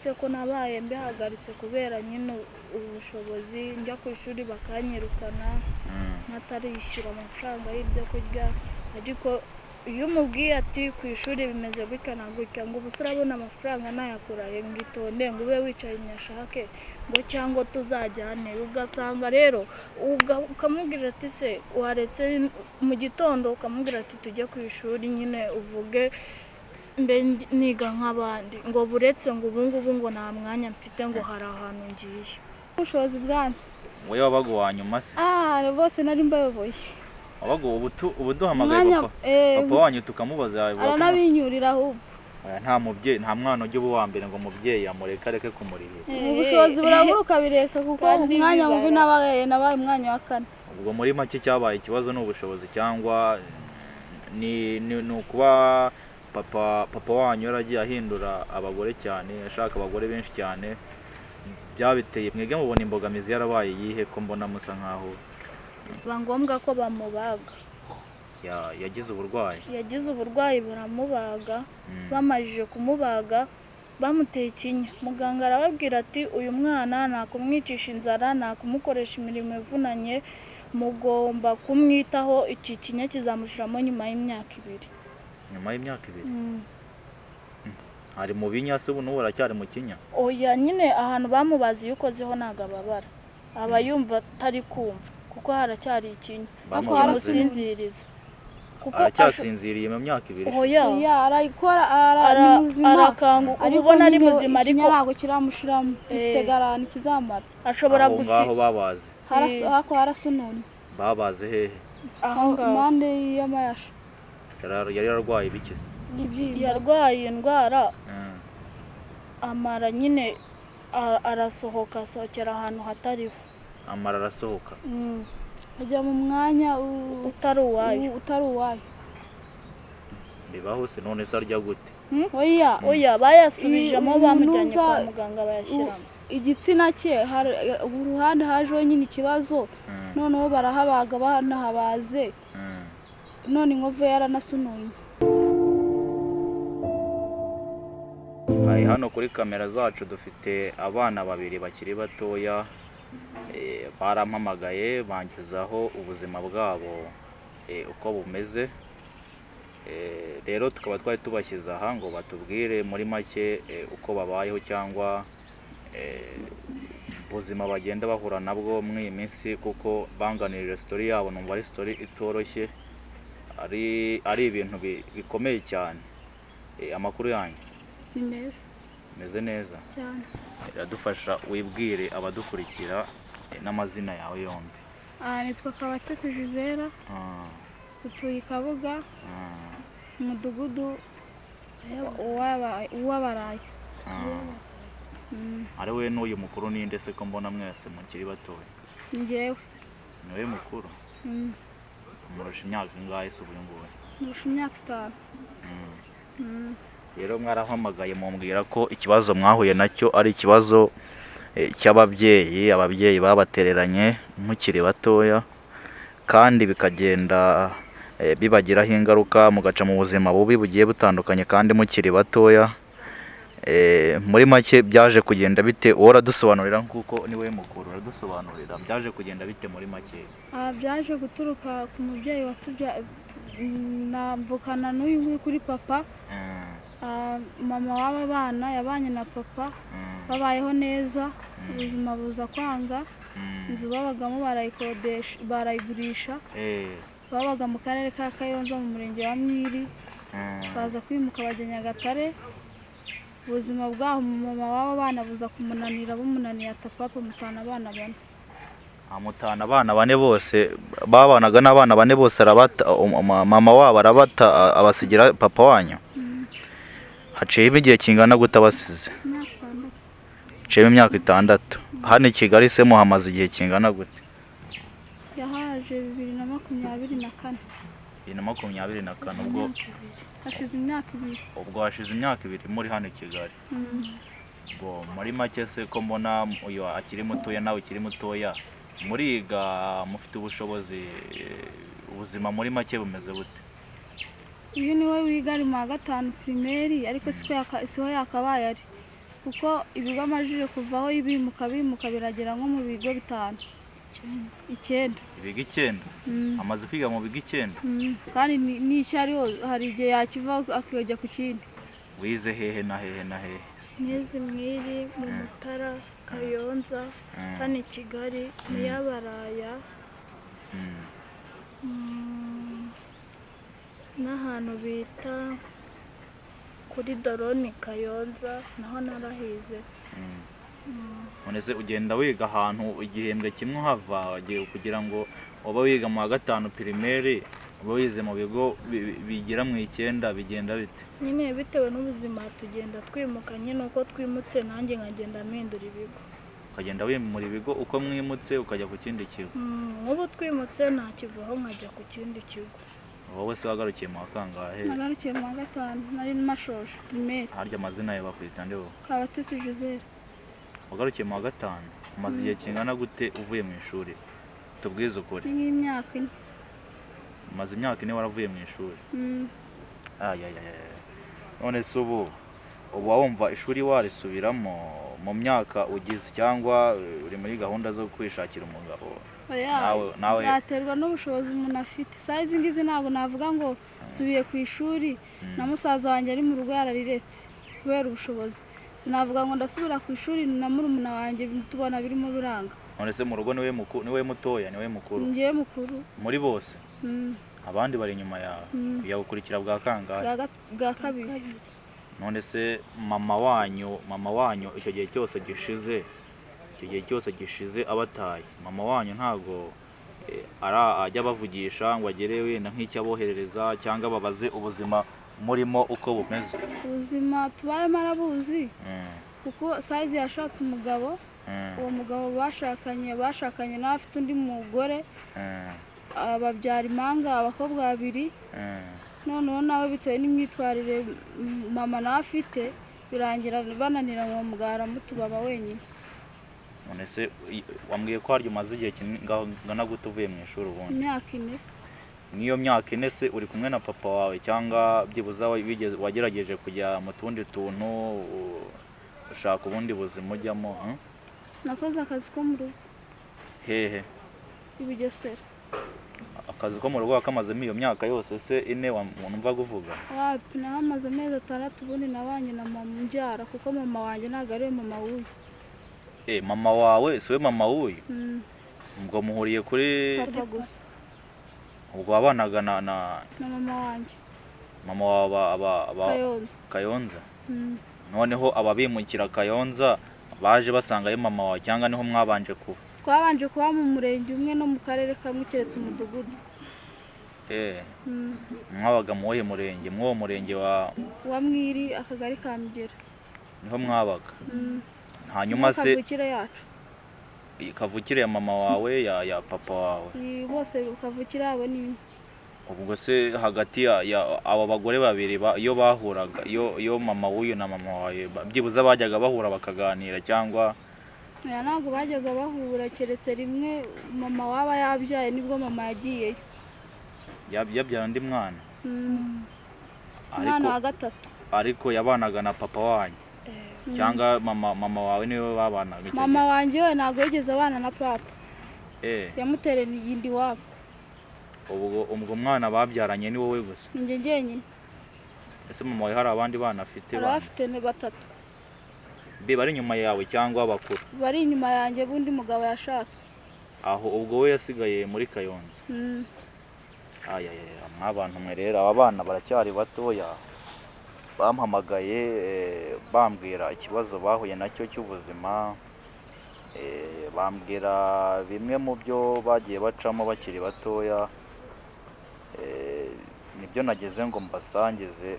uretse ko nabaye mbihagaritse kubera nyine ubushobozi njya ku ishuri bakanyirukana natarishyura amafaranga y'ibyo kurya ariko iyo umubwiye ati ku ishuri bimeze gutya na gutya ngo ubu urabona amafaranga nayakura ngo itonde ngo ube wicaye nyashake ngo cyangwa tuzajyane ugasanga rero ukamubwira ati se waretse mu gitondo ukamubwira ati tujye ku ishuri nyine uvuge mbe niga nk'abandi ngo buretse ngo ubu ngubu ngo nta mwanya mfite ngo hari ahantu ngiye ubushobozi bwanjye wowe wabaga uwa nyuma se bose nari mbayoboye wabaga ubu duhamagaye papa wanyu tukamubaza aranabinyurira ahubwo nta mwana ujya uba uwa mbere ngo umubyeyi amureke areke kumurihira ubushobozi buramuruka bireka kuko umwanya mubi nabaye umwanya wa 4 ubwo muri make cyabaye ikibazo n'ubushobozi cyangwa ni ukuba papa wanyu yaragiye ahindura abagore cyane ashaka abagore benshi cyane byabiteye mwege mubona imbogamizi yarabaye yihe ko mbona musa nkaho biba ngombwa ko bamubaga yagize uburwayi baramubaga bamajije kumubaga bamuteye ikinya muganga arababwira ati uyu mwana nakumwicisha inzara nakumukoresha imirimo ivunanye mugomba kumwitaho iki kinya kizamushiramo nyuma y'imyaka 2 hari mu binyase ubu n'ubu aracyari mu kinya oya nyine ahantu bamubazi yukozeho nagababara aba yumva atari kumva kuko haracyari ikinya bamusinziriza kuko aracyasinziriye mu myaka 2 oya arayikora ni muzima ubona ari muzima ariko ntago kiramushiramo ifite garani kizamara ashobora ngaho babaze hako harasunone babaze hehe aho mande y'amayasha yari yarwaye bike yarwaye indwara amara nyine arasohoka asohokera ahantu hatariho amara arasohoka ajya mu mwanya utari uwayo bibaho se none se arya gute oya bayasubijemo bamujyanye kwa muganga bayashyiramo igitsina cye uruhande hajeho nyine ikibazo noneho barahabaga banahabaze none inkovu yaranasunuye hano kuri kamera zacu dufite abana 2 bakiri batoya barampamagaye bangizaho ubuzima bwabo uko bumeze rero tukaba twari tubashyize aha ngo batubwire muri make uko babayeho cyangwa ubuzima bagenda bahura nabwo muri iyi minsi kuko banganirije story yabo numva ari story itoroshye ari ibintu bikomeye cyane amakuru yanyu meze neza cyane iradufasha wibwire abadukurikira n'amazina yawe yombi nitwa Kabatesi Juzera utuye Kabuga umudugudu uw'abarayi ari we n'uyu mukuru ninde se ko mbona mwese mukiri batoya njyewe niwe mukuru murusha imyaka ingahe se ubu ngubu murusha imyaka 5 rero mwarahamagaye mumbwira ko ikibazo mwahuye nacyo ari ikibazo cy'ababyeyi babatereranye mukiri batoya kandi bikagenda bibagiraho ingaruka mugaca mu buzima bubi bugiye butandukanye kandi mukiri batoya muri make byaje kugenda bite uradusobanurira nkuko niwe mukuru uradusobanurira byaje kugenda bite muri make byaje guturuka ku mubyeyi watubyaye navukana n'uyu nguyu kuri papa mama w'aba bana yabanye na papa babayeho neza ubuzima buza kwanga inzu babagamo barayigurisha babaga mu karere ka Kayonza mu murenge wa Mwiri baza kwimuka bajya Nyagatare ubuzima bwaho mama w'aba bana buza kumunanira bumunaniye atapapa mutana abana 4 amutana abana 4 bose babanaga n'abana 4 bose arabata mama wabo arabata abasigira papa wanyu haciye igihe kingana gute abasize haciye imyaka 6 hano i Kigali se muhamaze igihe kingana gute yahaje 2024 ubwo hashize imyaka 2 ubwo hashize imyaka 2 muri hano i Kigali ubwo muri make se ko mbona uyu akiri mutoya nawe ukiri mutoya muriga mufite ubushobozi ubuzima muri make bumeze bute uyu niwe wiga ari mu 5 primaire ariko siho yakabaye ari kuko ibigo amajije kuvaho bimuka biragera nko mu bigo 5 9. ibigo 9 amaze kwiga mu bigo 9 kandi n'icyo ariho hari igihe yakivaho akajya ku kindi. wize hehe na hehe na hehe? Nize Mwiri, mu Mutara, Kayonza, hano i Kigali, Nyabaraya, n'ahantu bita kuri Doroni Kayonza naho narahize. none se ugenda wiga ahantu igihembwe kimwe uhava kugira ngo uba wiga mu wa 5 primaire uba wize mu bigo bigira mu 9 bigenda bite? Nyine bitewe n'ubuzima tugenda twimuka, nyine uko twimutse nanjye nkagenda mpindura ibigo. ukagenda wimura ibigo uko mwimutse ukajya ku kindi kigo? Nk'ubu twimutse ntakivaho nkajya ku kindi kigo. wowe se wagarukiye mu wa kangahe? Nagarukiye mu wa 5 nari mashoje primaire. harya amazina yawe bakwita nde wowe? Kabatesi Joseph. wagarukiye mu wa 5 umaze igihe kingana gute uvuye mu ishuri? tubwize ukuri. Nk'imyaka 4. umaze imyaka 4 waravuye mu ishuri? none se ubu wumva ishuri warisubiramo mu myaka ugize cyangwa uri muri gahunda zo kwishakira umugabo? nawe yaterwa n'ubushobozi umuntu afite. Saa izi ngizi ntabwo navuga ngo nsubiye ku ishuri na musaza wanjye ari mu rugo yarariretse kubera ubushobozi. Sinavuga ngo ndasubira ku ishuri na murumuna wanjye tubona birimo biranga. none se mu rugo niwe mutoya niwe mukuru? Ngiye mukuru muri bose? abandi bari inyuma yawe? yagukurikira bwa kangahe? bwa 2. none se mama wanyu icyo gihe cyose gishize abataye, mama wanyu ntago ajya bavugisha ngo agere wenda nk'icyo aboherereza cyangwa babaze ubuzima murimo uko bumeze? ubuzima tubayemo arabuzi kuko Saizi yashatse umugabo. uwo mugabo bashakanye nawe afite undi mugore, babyara impanga abakobwa 2. noneho nawe bitewe n'imyitwarire mama nawe afite birangira bananira ngo mugara mutubaba wenyine. none se wambwiye ko harya umaze igihe kingana gute uvuye mu ishuri ubundi? imyaka 4. n'iyo myaka 4 se uri kumwe na papa wawe cyangwa byibuza wagerageje kujya mu tundi tuntu ushaka ubundi buzima ujyamo? nakoze akazi ko mu rugo. hehe? i Bugesera. akazi ko mu rugo wakamazemo iyo myaka yose se 4 wumva kuvuga? wapi, nahamaze amezi 6 ubundi nabanye na mama mbyara kuko mama wanjye ntabwo ari mama wuyu. mama wawe siwe mama wuyu? ubwo muhuriye kuri Karwa gusa. ubwo wabanaga na mama wanjye. mama wawe Kayonza? noneho ababimukira Kayonza baje basangayo mama wawe cyangwa niho mwabanje kuba? twabanje kuba mu murenge umwe no mu karere kamwe keretse umudugudu. mwabaga mu wuhe murenge? mw'uwo murenge wa Mwiri, akagari ka Migera niho mwabaga? hanyuma se kavukire yacu? kavukire ya mama wawe ya papa wawe? bose kavukire yabo ni. ubwo se hagati ya abo bagore babiri iyo bahuraga, iyo mama w'uyu na mama wawe byibuza bajyaga bahura bakaganira cyangwa? ntabwo bajyaga bahura keretse rimwe mama waba yabyaye nibwo mama yagiyeyo. yabyara undi mwana? umwana wa 3. ariko yabanaga na papa wanyu cyangwa mama wawe niwe babanaga? mama wanjye we ntabwo yigeze abana na papa. yamutereye iyindi wabo. ubwo mwana babyaranye ni wowe gusa? njye njyenyine. ese mama wawe hari abandi bana afite? afite 3. bari inyuma yawe cyangwa bakuru? bari inyuma yanjye bundi mugabo yashatse. aho ubwo we yasigaye muri Kayonza? mw'abantu mwe rero aba bana baracyari batoya. bampamagaye bambwira ikibazo bahuye nacyo cy'ubuzima, bambwira bimwe mu byo bagiye bacamo bakiri batoya. nibyo nageze ngo mbasangize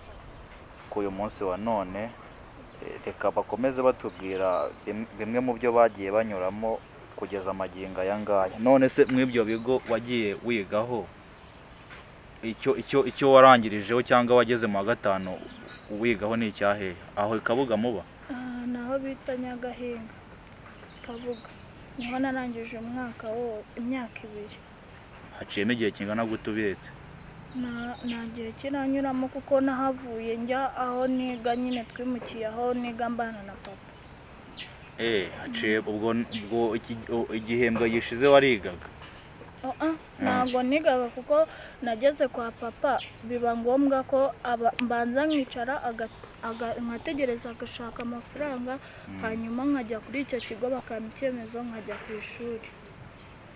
ku uyu munsi wa none. reka bakomeze batubwira bimwe mu byo bagiye banyuramo kugeza amagingo aya ngaya. none se mw'ibyo bigo wagiye wigaho icyo warangirijeho cyangwa wageze mu wa 5 wigaho ni icyahe? aho Kabuga muba? naho bita Nyagahinga Kabuga niho narangije umwaka imyaka 2. haciyemo igihe kingana gute ubiretse? nta gihe kiranyuramo kuko nahavuye njya aho niga, nyine twimukiye aho niga mbana na papa. haciye ubwo igihembwe gishize warigaga? ntabwo nigaga kuko nageze kwa papa biba ngombwa ko mbanza nkicara nkategereza agashaka amafaranga hanyuma nkajya kuri icyo kigo bakampa icyemezo nkajya ku ishuri.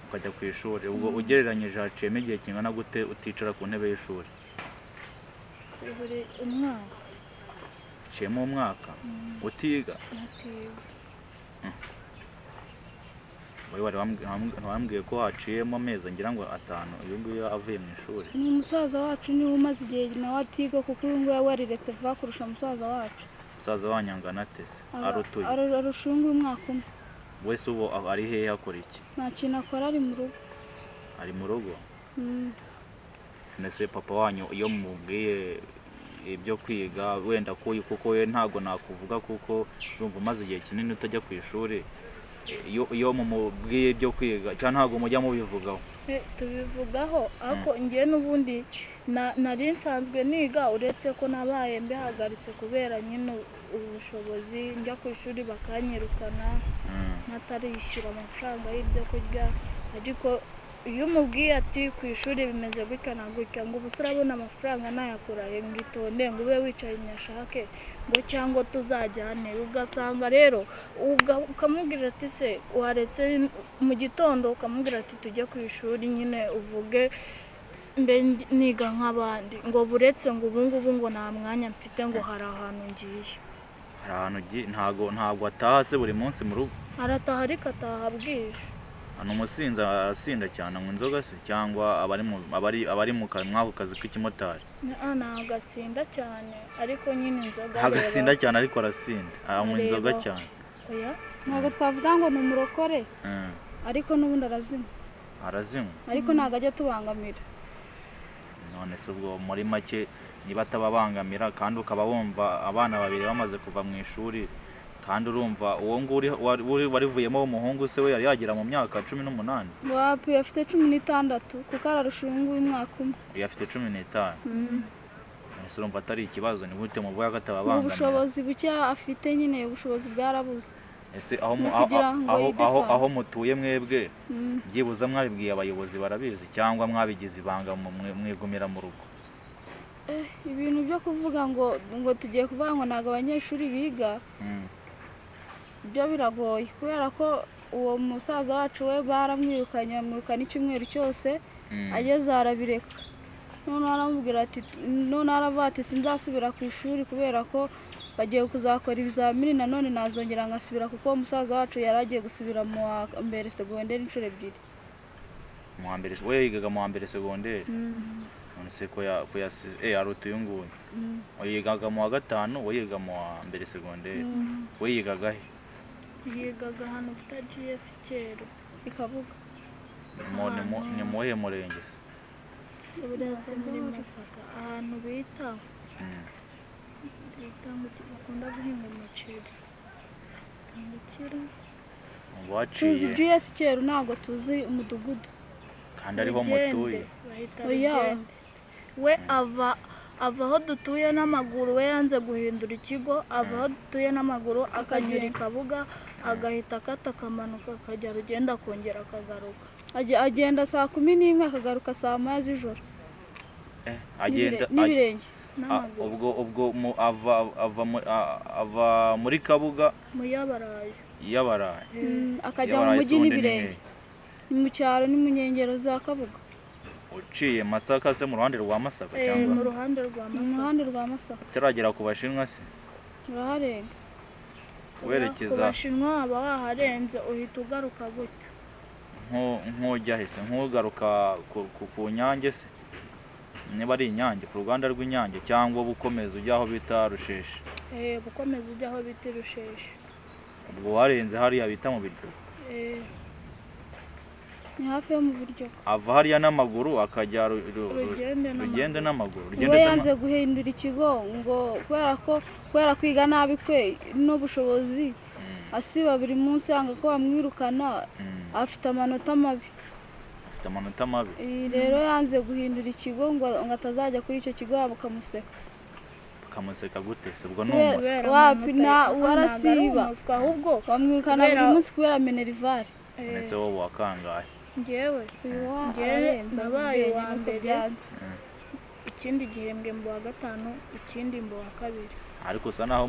Ukajya ku ishuri ubwo ugereranyije haciyemo igihe kingana gute uticara ku ntebe y'ishuri? buri umwaka. Haciyemo umwaka utiga? wowe wambwiye ko haciyemo amezi ngira ngo 5 uyu nguyu avuye mu ishuri. Ni umusaza wacu niwe umaze igihe nawe atiga kuko uyu nguyu wariretse vuba kurusha musaza wacu. Musaza wanyangana ate se? Arutuye? Arusha uyu nguyu umwaka umwe. Wese ubu ari hehe akora iki? Nta kintu akora, ari mu rugo. Ari mu rugo? Nese papa wanyu iyo mubwiye ibyo kwiga wenda kuko we ntago nakuvuga kuko urumva umaze igihe kinini utajya ku ishuri, iyo mumubwiye ibyo kwiga cyane ntago mujya mubivugaho? Tubivugaho ariko ngiye n'ubundi nari nsanzwe niga uretse ko nabaye mbihagaritse kubera nyine ubushobozi, njya ku ishuri bakanyirukana natarishyura amafaranga y'ibyo kurya. Ariko iyo umubwiye ati ku ishuri bimeze gutya na gutya ngo ubu turabona amafaranga nayakurahe ngo itonde ngo ube wicaye nyashake ngo cyangwa tuzajyane, ugasanga rero ukamubwira ati se waretse mu gitondo ukamubwira ati tujye ku ishuri nyine uvuge mbe niga nk'abandi ngo buretse ngo ubu ngubu ngo nta mwanya mfite ngo hari ahantu ngiye. Hari ahantu ugiye? Ntago ataha se buri munsi mu rugo? Arataha ariko ataha bwije. Hano umusinzi arasinda cyane anywa inzoga se cyangwa abari mu mwako kazi k'ikimotari? Ntabwo asinda cyane ariko nyine inzoga. Ntabwo asinda cyane ariko arasinda, anywa inzoga cyane. Oya ntabwo twavuga ngo ni umurokore ariko n'ubundi arazinywa. Arazinywa? Ariko ntabwo ajya tubangamira. None se ubwo muri make niba atababangamira kandi ukaba wumva abana babiri bamaze kuva mu ishuri kandi urumva uwo nguri warivuyemo w'umuhungu se we yari yagera mu myaka 18? Wapi, afite 16 kuko ararusha uyu nguyu umwaka umwe. Afite 15. Ese urumva atari ikibazo? Ni gute muvuga ko atababangamira? Ubushobozi buke afite nyine, ubushobozi bwarabuze. Ese aho mutuye mwebwe byibuza mwabibwiye abayobozi barabizi cyangwa mwabigize ibanga mwigumira mu rugo? Ibintu byo kuvuga ngo tugiye kuvuga ngo ntabwo abanyeshuri biga byo biragoye kubera ko uwo musaza wacu we baramwirukanye, bamwirukana icyumweru cyose ageze arabireka. None aramubwira ati none aravuga ati sinzasubira ku ishuri kubera ko bagiye kuzakora ibizamini nanone nazongera ngasubira kuko umusaza wacu yari agiye gusubira mu wa mbere segonderi inshuro 2. Mu wa mbere we yigaga mu wa mbere segonderi? None se ko arutuye uyu nguyu? Yigaga mu wa 5 we yiga mu wa mbere segonderi. We yigaga he? Yigaga hano bita GS Kero ikavuga. Ni muhe murenge se? Uburezi muri Masaka ahantu bita ngo bakunda guhinga umuceri. Tuzi GS Kero ntabwo tuzi umudugudu. Kandi ariho mutuye? Oya we ava aho dutuye n'amaguru, we yanze guhindura ikigo, ava aho dutuye n'amaguru akagera ikabuga agahita akata akamanuka akajya rugenda akongera akagaruka. Agenda saa 11 akagaruka saa 1 z'ijoro. Agenda n'ibirenge n'amaguru. Ubwo ava muri Kabuga mu Yabaraye. Akajya mu mujyi n'ibirenge. Ni mu cyaro ni mu nkengero za Kabuga. Uciye Masaka se mu ruhande rwa Masaka cyangwa? Mu ruhande rwa Masaka. Utaragera ku Bashinwa se? Uraharenga. Werekeza ku Bashinwa aba waharenze uhita ugaruka gutya. Nk'ujya hese nk'ugaruka ku Nyange se? Niba ari Inyange ku ruganda rw'Inyange cyangwa bukomeza ujya aho bita Rusheshe? Bukomeza ujya aho bita Rusheshe. Ubwo warenze hariya bita mu Biryo? Ni hafi yo mu Biryo. Ava hariya n'amaguru akajya Rugende n'amaguru. We yanze guhindura ikigo ngo kubera kwiga nabi kwe n'ubushobozi asiba buri munsi yanga ko bamwirukana, afite amanota mabi. Rero yanze guhindura ikigo ngo atazajya kuri icyo kigo bakamuseka. bakamuseka gute se ubwo ni Kubera- umuswa kubera wapi amanota na ye. warasiba. Ntabwo ari umuswa ahubwo bamwirukana buri kubera- munsi kubera minerivare. none se wowe wakangahe njyewe Njyewe nabaye uwa mbere. ikindi gihembwe mbu wa gatanu, ikindi mbu wa kabiri. ariko usa naho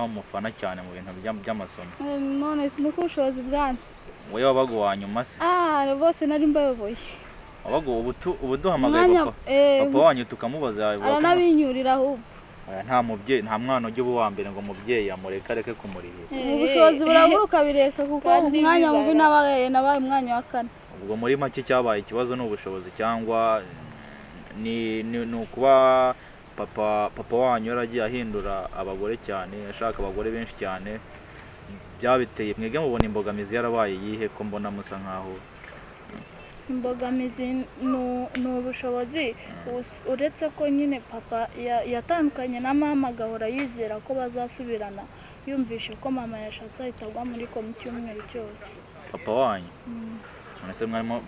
mufana cyane mu bintu by'amasomo. none nuko ubushobozi bwanze. wowe wabaga uwa nyuma se? bose nari mbayoboye wabaga ubu duhamagaye papa wanyu tukamubaza aranabinyurira ahubwo. nta mwana ujya uba uwa mbere ngo umubyeyi amureke areke kumurihira. ubushobozi burabura ukabireka kuko Kandi umwanya bibara. mubi nabaye umwanya wa kane. ubwo muri make cyabaye ikibazo ni ubushobozi cyangwa ni ukuba papa wanyu yaragiye ahindura abagore cyane, ashaka abagore benshi cyane, byabiteye mwebwe mubona imbogamizi yarabaye yihe ko mbona musa nkaho? imbogamizi ni ubushobozi. uretse ko nyine papa yatandukanye na mama agahora yizera ko bazasubirana, yumvishe ko mama yashatse ahita agwa muri komu cyumweru cyose. papa wanyu none se mwarimo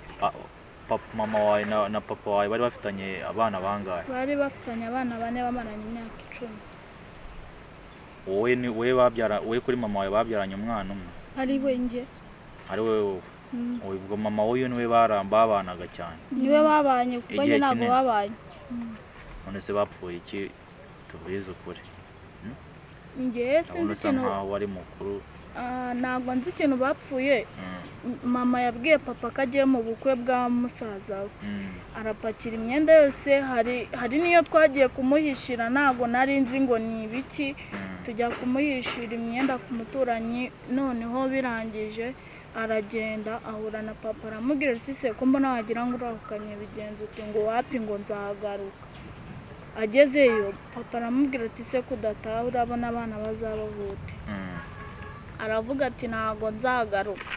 mama wawe na papa wawe bari bafitanye abana bangahe? bari bafitanye abana 4 bamaranye imyaka 10. wowe kuri mama wawe babyaranye umwana umwe? ari we njye. ari wowe ubwo mama w'uyu niwe babanaga cyane? niwe babanye kuko Igihe njye ntabwo kinini. babanye. none se bapfuye iki tubizi ukuri? njye sinzi urabona usa ikintu, nkaho wari mukuru. ntabwo nzi ikintu bapfuye. mama yabwiye papa ko agiye mu bukwe bwa musaza we, arapakira imyenda yose. hari n'iyo twagiye kumuhishira, ntabwo nari nzi ngo ni ibiki. tujya kumuhishira imyenda ku muturanyi, noneho birangije aragenda ahura na papa, aramubwira ati se ko mbona wagira ngo urahukanye bigenze uti? ngo wapi, ngo nzagaruka. agezeyo papa aramubwira ati se kudataha urabona abana bazabavute? aravuga ati ntabwo nzagaruka.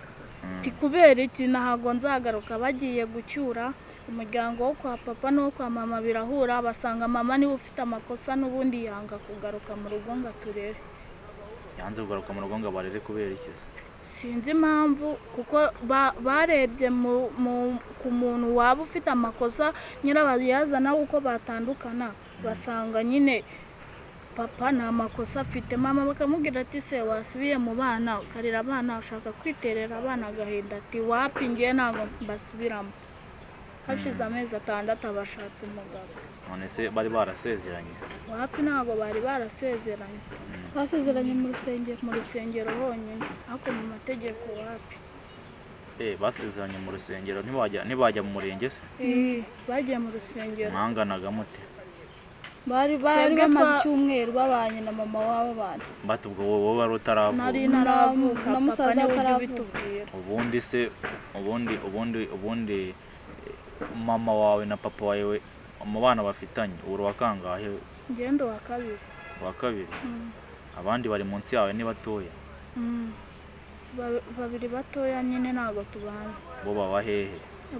ati kubera iki? ntabwo nzagaruka. bagiye gucyura umuryango wo kwa papa n'uwo kwa mama birahura, basanga mama niwe ufite amakosa, n'ubundi yanga kugaruka mu rugo ngo aturere. yanze kugaruka mu rugo ngo abarere kubera iki? sinzi impamvu, kuko barebye ku muntu waba ufite amakosa nyirabayazana uko batandukana, basanga nyine papa nta makosa afite. mama bakamubwira ati se wasubiye mu bana ukarera abana, ushaka kwiterera abana agahinda? ati wapi, ngiye ntabwo mbasubiramo. hashize amezi 6 bashatse umugabo. none se bari barasezeranye? wapi, ntabwo bari barasezeranye. basezeranye mu rusengero honyine, ariko mu mategeko wapi. basezeranye mu rusengero, ntibajya mu murenge se? bagiye mu rusengero. mwanganaga mute? bari bamaze icyumweru babanye na mama wabo bana. bati ubwo wowe wari utaravuka? nari naravuka, na musaza papa niwe ujya ataravuka. ubitubwira. ubundi se ubundi mama wawe na papa wawe mu bana bafitanye uri wa kangahe? ngendo wa kabiri. wa kabiri? abandi bari munsi yawe ni batoya? babiri batoya nyine ntabwo tubana. bo baba hehe?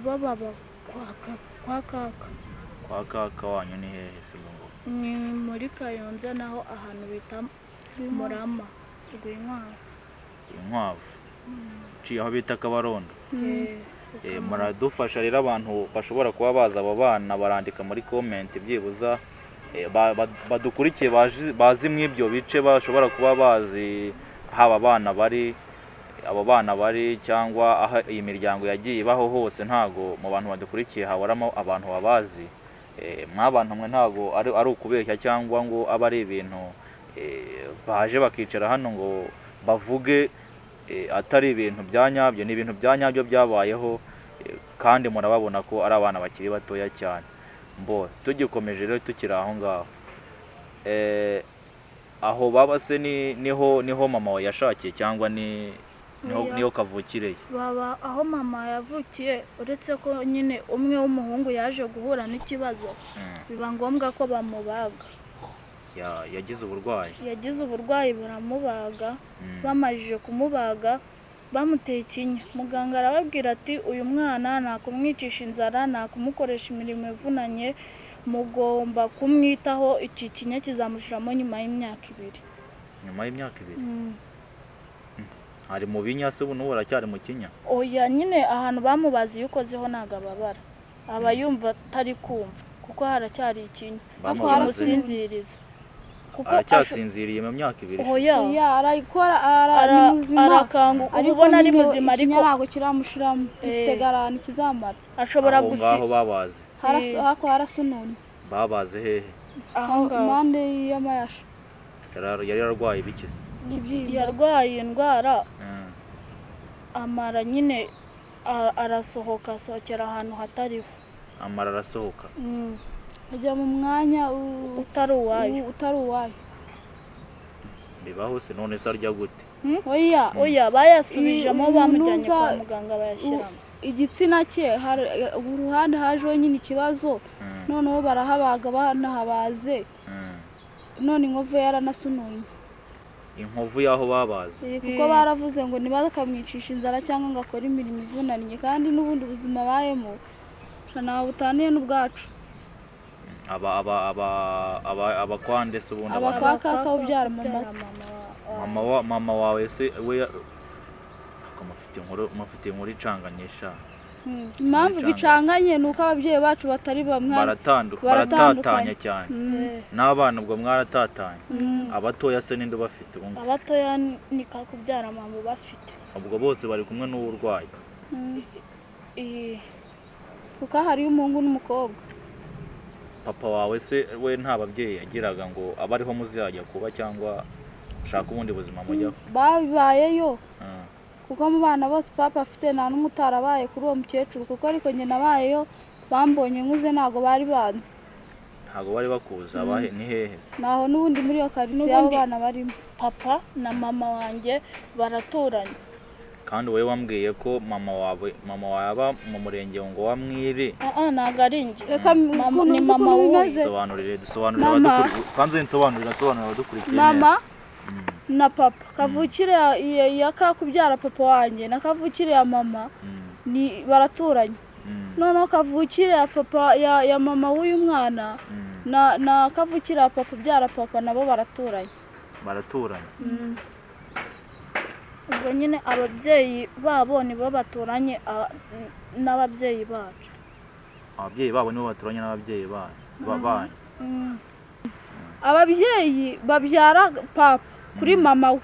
bo baba kwa kaka. kwa kaka wanyu ni hehe se ngo? ni muri Kayonza, naho ahantu bita Murama Rwinkwavu. inkwavu ciye aho bita Kabarondo. muradufasha rero abantu bashobora kuba baza abo bana barandika muri comment byibuza badukurikiye bazi mw'ibyo bice, bashobora kuba bazi haba abana bari cyangwa aho iyi miryango yagiye ibaho hose. ntago mu bantu badukurikiye haboramo abantu babazi. mw'abantu mwe ntago ari ukubeshya cyangwa ngo aba ari ibintu baje bakicara hano ngo bavuge atari ibintu bya nyabyo. ni ibintu bya nyabyo byabayeho, kandi murababona ko ari abana bakiri batoya cyane. tugikomeje rero tukiri aho ngaho, aho baba se niho mama we yashakiye cyangwa niyo kavukire ye? baba aho mama yavukiye, uretse ko nyine umwe w'umuhungu yaje guhura n'ikibazo, biba ngombwa ko bamubaga. yagize uburwayi baramubaga. bamajije kumubaga bamuteye ikinya, muganga arababwira ati uyu mwana nta kumwicisha inzara, nta kumukoresha imirimo ivunanye, mugomba kumwitaho, iki kinya kizamushiramo nyuma y'imyaka 2. nyuma y'imyaka 2? ari mu binya se? ubu n'ubu aracyari mu kinya? oya, nyine ahantu bamubazi iyo ukozeho ntabwo ababara, aba yumva atari kumva, kuko haracyari ikinya Bamubaze. kimusinziriza kuko aracyasinziriye mu myaka 2 oya arayikora ni muzima arakanguka ubona ari muzima ariko ntabwo kiramushiramo ifite garani kizamara ashobora ngaho babaze hako harasununi babaze hehe aho ngaho impande y'amayasha yari yarwaye bikize yarwaye indwara amara nyine arasohoka asohokera ahantu hatariho amara arasohoka ajya mu mwanya utari uwayo bibaho se none se arya gute oya bayasubijemo bamujyanye kwa muganga bayashyiramo igitsina cye uruhande hajeho nyine ikibazo noneho barahabaga banahabaze none inkovu yaranasunuye inkovu y'aho babaze kuko baravuze ngo ntibakamwicisha inzara cyangwa ngo akore imirimo ivunanye kandi n'ubundi buzima abayemo ntawe butaniye n'ubwacu abakwande se ubundi abakwa kaka ubyara mama wawe se we mufite inkuru icanganyisha impamvu bicanganye ni uko ababyeyi bacu batari bamwe baratatanye cyane n'abana ubwo mwaratatanye abatoya se ninde bafite abatoya ni kakubyara mama bafite ubwo bose bari kumwe n'uburwayi kuko hariyo umuhungu n'umukobwa papa wawe se we nta babyeyi yagiraga ngo abe ariho muzajya kuba cyangwa ushaka ubundi buzima mujyaho babibayeyo kuko mu bana bose papa afite nta n'umwe utarabaye kuri uwo mukecuru kuko ariko njye nabayeyo bambonye nkuze ntabwo bari banzi ntabwo bari bakuza abahe ni hehe naho n'ubundi muri iyo karitsiye abo bana barimo papa na mama wanjye baraturanye kandi wowe wambwiye ko mama wawe aba mu murenge ngo wa Mwiri ntabwo ari njye ni mama we dusobanurire kandi nsobanurira abadukurikiye mama na papa kavukire ya kakubyara papa wanjye na kavukire ya mama ni baraturanye noneho kavukire ya papa ya mama w'uyu mwana na kavukire ya papa ubyara papa nabo baraturanye ubwo nyine ababyeyi babo nibo baturanye n'ababyeyi bacu ababyeyi babo nibo baturanye n'ababyeyi banyu ababyeyi babyara papa kuri mama we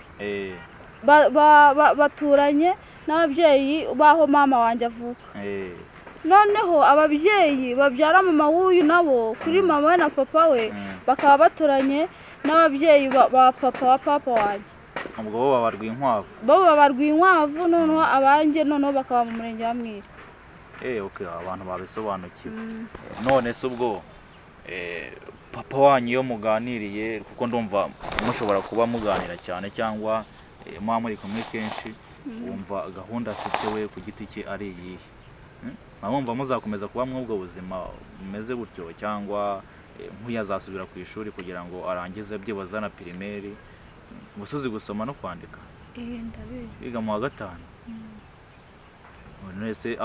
baturanye n'ababyeyi baho mama wanjye avuka noneho ababyeyi babyara mama w'uyu nabo kuri mama we na papa we bakaba baturanye n'ababyeyi ba papa wa papa wanjye ubwo bo babarwa inkwavu noneho abanjye noneho bakaba mu murenge wa Mwiri abantu babisobanukiwe none se ubwo papa wanyu iyo muganiriye kuko ndumva mushobora kuba muganira cyane cyangwa muba muri kumwe kenshi wumva gahunda afite we ku giti cye ari iyihe mwumva muzakomeza kuba mw'ubwo buzima bumeze butyo cyangwa nk'uyazasubira ku ishuri kugira ngo arangize byibuze na pirimeri gusuzi gusoma no kwandika biga mu wa 5 none se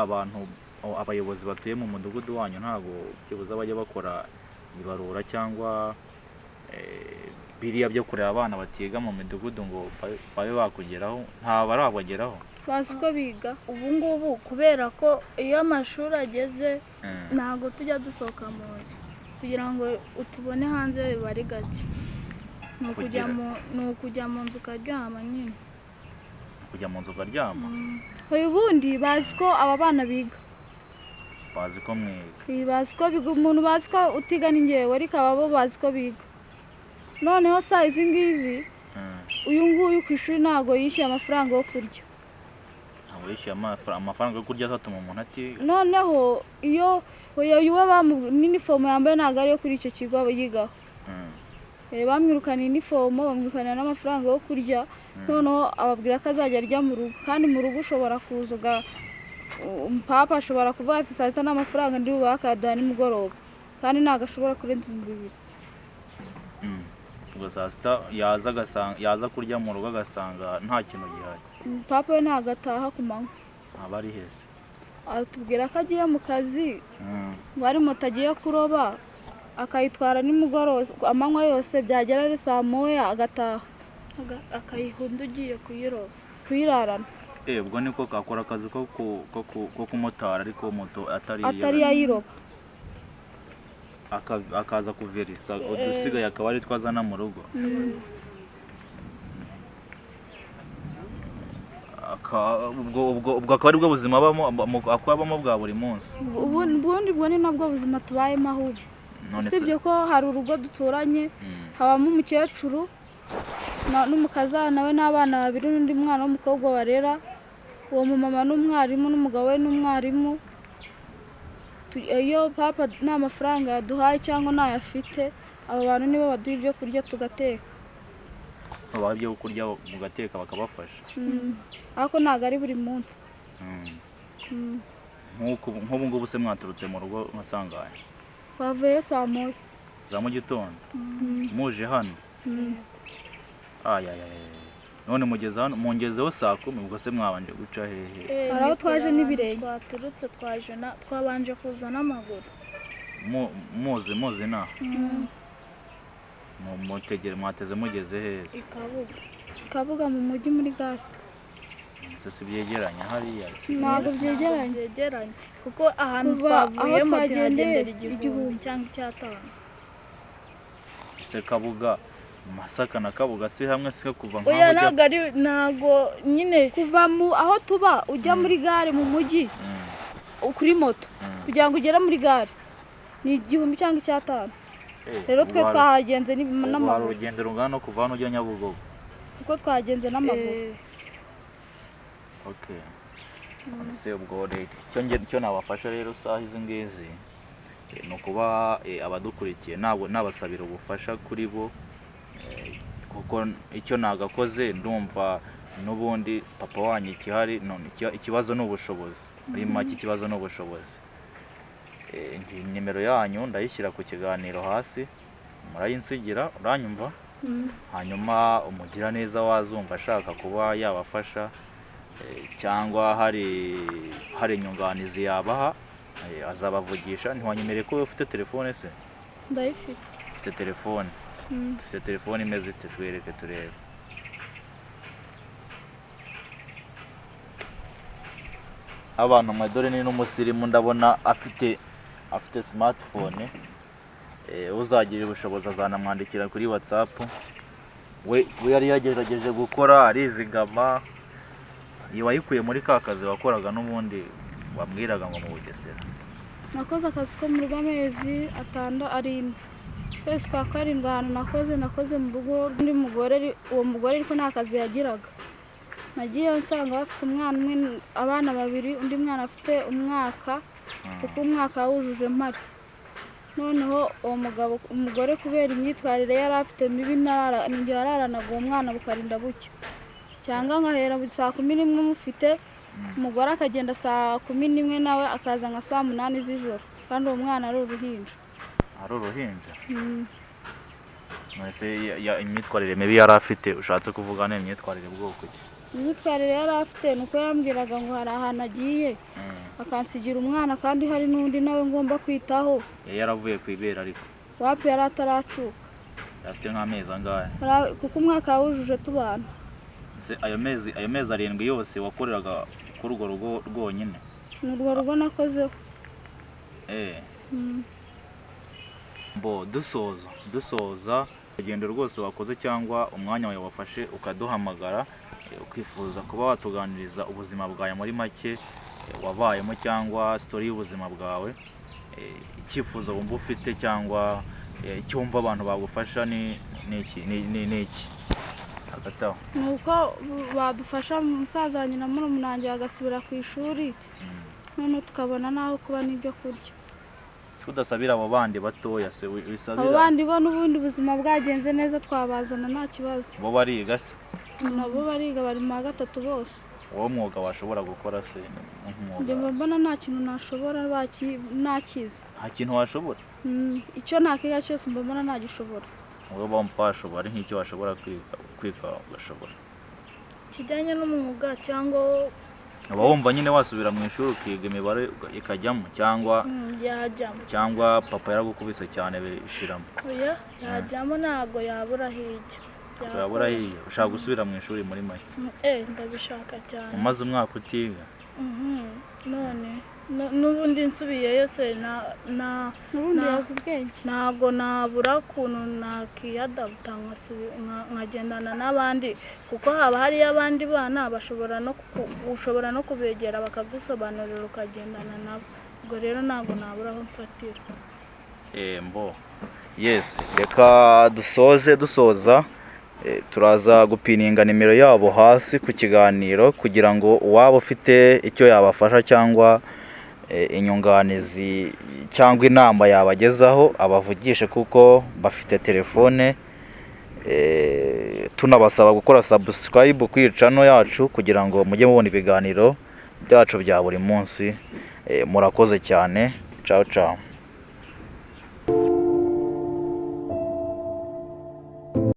abayobozi batuye mu mudugudu wanyu ntabwo byibuze bajya bakora ibarura cyangwa biriya byo kureba abana batiga mu midugudu ngo babe bakugeraho nta barabageraho bazi ko biga ubu ngubu kubera ko iyo amashuri ageze ntabwo tujya dusohoka mu nzu kugira ngo utubone hanze biba ari gake ni ukujya mu nzu ukaryama nyine kujya mu nzu ukaryama ubundi bazi ko aba bana biga bazi ko mwiga bazi ko biga umuntu bazi ko utiga ni ngewe ariko aba bo bazi ko biga noneho saa izi ngizi uyu nguyu ku ishuri ntabwo yishyuye amafaranga yo kurya ntabwo yishyuye amafaranga yo kurya azatuma umuntu atiga noneho iyo n'inifomo yambaye ntabwo ariyo kuri icyo kigo yigaho bamwirukana inifomo bamwirukanira n'amafaranga yo kurya noneho ababwira ko azajya arya mu rugo kandi mu rugo ushobora kuza papa ashobora kuvuga ati saa sita n'amafaranga ndi bubahe akayaduha nimugoroba kandi ntabwo ashobora kurenza 2,000 ubwo saa sita yaza kurya mu rugo agasanga nta kintu gihari papa we ntabwo ataha ku manywa aba ari heza atubwira ko agiye mu kazi ngo ari moto agiye kuroba akayitwara nimugoroba amanywa yose byagera ari saa moya agataha akayihunda ugiye kuyirarana ubwo niko kakora akazi ko kumotara ariko moto atari yayiroba akaza kuverisa udusigaye akaba ari twazana mu rugo. ubwo akaba ari bwo buzima akwabamo bwa buri munsi. ubundi bwo ni nabwo buzima tubayemo ahubwo. usibye ko hari urugo duturanye habamo umukecuru n'umukazana we n'abana babiri n'undi mwana w'umukobwa barera. uwo mumama n'umwarimu n'umugabo we n'umwarimu. iyo papa nta mafaranga yaduhaye cyangwa ntayafite, abo bantu nibo baduha ibyo kurya tugateka. babaha ibyo kurya mugateka bakabafasha. ariko ntabwo ari buri munsi. nk'ubu ngubu se mwaturutse mu rugo nka sangahe? twavuye saa moya za mu gitondo muje hano. none mugeze hano mungezeho saa 10, ubwo se mwabanje guca hehe? hari aho twaje n'ibirenge. twaturutse twabanje kuza n'amaguru. muzi naho mwateze mugeze heza? Kabuga mu mujyi muri gare. si byegeranye hariya? ntabwo byegeranye kuko ahantu twavuye twagendera igihumbi cyangwa icyatanu. se Kabuga Masaka na Kabuga si hamwe se kuva nkaho oya ntago nyine kuva aho tuba ujya muri gare mu mujyi kuri moto kugira ngo ugere muri gare ni igihumbi cyangwa icyatanu. rero twe twahagenze n'amaguru. urugendo rungana no kuva hano ujya Nyabugogo? kuko twagenze n'amaguru. okay. se ubwo icyo nabafasha rero saha izi ngizi ni ukuba abadukurikiye nabasabira ubufasha kuri bo, kuko icyo nagakoze ndumva n'ubundi papa wanyu ikihari. none ikibazo ni ubushobozi. muri make ikibazo ni ubushobozi. nimero yanyu ndayishyira ku kiganiro hasi, murayinsigira, uranyumva? hanyuma umugira neza wazumva ashaka kuba yabafasha cyangwa hari inyunganizi yabaha azabavugisha. ntiwanyemereye ko ufite telefone se? ndayifite. ufite telefone? dufite telefone imeze ite? twereke turebe. abantu dore ni n'umusirimu ndabona afite smartphone. uzagira ubushobozi azanamwandikira kuri WhatsApp. we yari yagerageje gukora arizigama. iyi wayikuye muri ka kazi wakoraga n'ubundi wambwiraga ngo mu Bugesera? nakoze akazi ko mu rugo amezi 6. kwezi kwa 7 ahantu nakoze mu rugo undi mugore. uwo mugore ariko nta kazi yagiraga. nagiye nsanga bafite umwana umwe, abana babiri, undi mwana afite umwaka kuko umwaka wujuje mpari. noneho uwo umugore kubera imyitwarire yari afite mibi ninjye yararanaga uwo mwana bukarinda bucya, cyangwa nkahera saa 11 mufite, umugore akagenda saa 11 nawe akaza nka saa 8 z'ijoro, kandi uwo mwana ari uruhinja. ari uruhinja? mwese imyitwarire mibi yari afite ushatse kuvuga ni imyitwarire bwoko ki? imyitwarire yari afite nuko yambwiraga ngo hari ahantu agiye akansigira umwana kandi hari n'undi nawe ngomba kwitaho. yaravuye ku ibera ariko? wapi yari ataracuka. afite nk'amezi angahe? kuko umwaka wujuje tubana. ayo mezi 7 yose wakoreraga kuri urwo rugo rwonyine? ni urwo rugo nakozeho. dusoza urugendo rwose wakoze cyangwa umwanya wawe wafashe ukaduhamagara ukifuza kuba watuganiriza ubuzima bwawe muri make wabayemo cyangwa story y'ubuzima bwawe, icyifuzo wumva ufite cyangwa icyo wumva abantu bagufasha ni iki hagati aho? ni uko badufasha musaza wanjye na murumuna wanjye bagasubira ku ishuri, none tukabona n'aho kuba n'ibyo kurya. udasabira abo bandi batoya se? wisabira abo bandi bo n'ubundi ubuzima bwagenze neza twabazana nta kibazo. bo bariga se? nabo bariga, bari mu wa 3 bose. wowe mwuga washobora gukora se? njye mbona nta kintu nashobora nakize. nta kintu washobora? icyo nakiga cyose mbona ntagishobora. wowe bampa washobora ari nk'icyo washobora kwiga ugashobora? kijyanye n'umwuga cyangwa uba wumva nyine wasubira mu ishuri ukiga imibare ikajyamo cyangwa yajyamo, cyangwa papa yaragukubise cyane bishiramo? oya yajyamo, ntago yabura hirya. yabura hirya? ushaka gusubira mu ishuri muri make? ndabishaka cyane. umaze umwaka utiga? none n'ubundi nsubiyeyo se n'ubundi yazi ubwenge ntago nabura ukuntu nakiyadabuta nkagendana n'abandi kuko haba hariyo abandi bana ushobora no kubegera bakagusobanurira ukagendana nabo ubwo rero ntago nabura aho mfatira. Yes, reka dusoza turaza gupininga nimero yabo hasi ku kiganiro kugira ngo uwaba ufite icyo yabafasha cyangwa inyunganizi cyangwa inama yabagezaho abavugishe kuko bafite telefone. Tunabasaba gukora subscribe ku channel yacu kugira ngo mujye mubona ibiganiro byacu bya buri munsi. Murakoze cyane. Ciao ciao.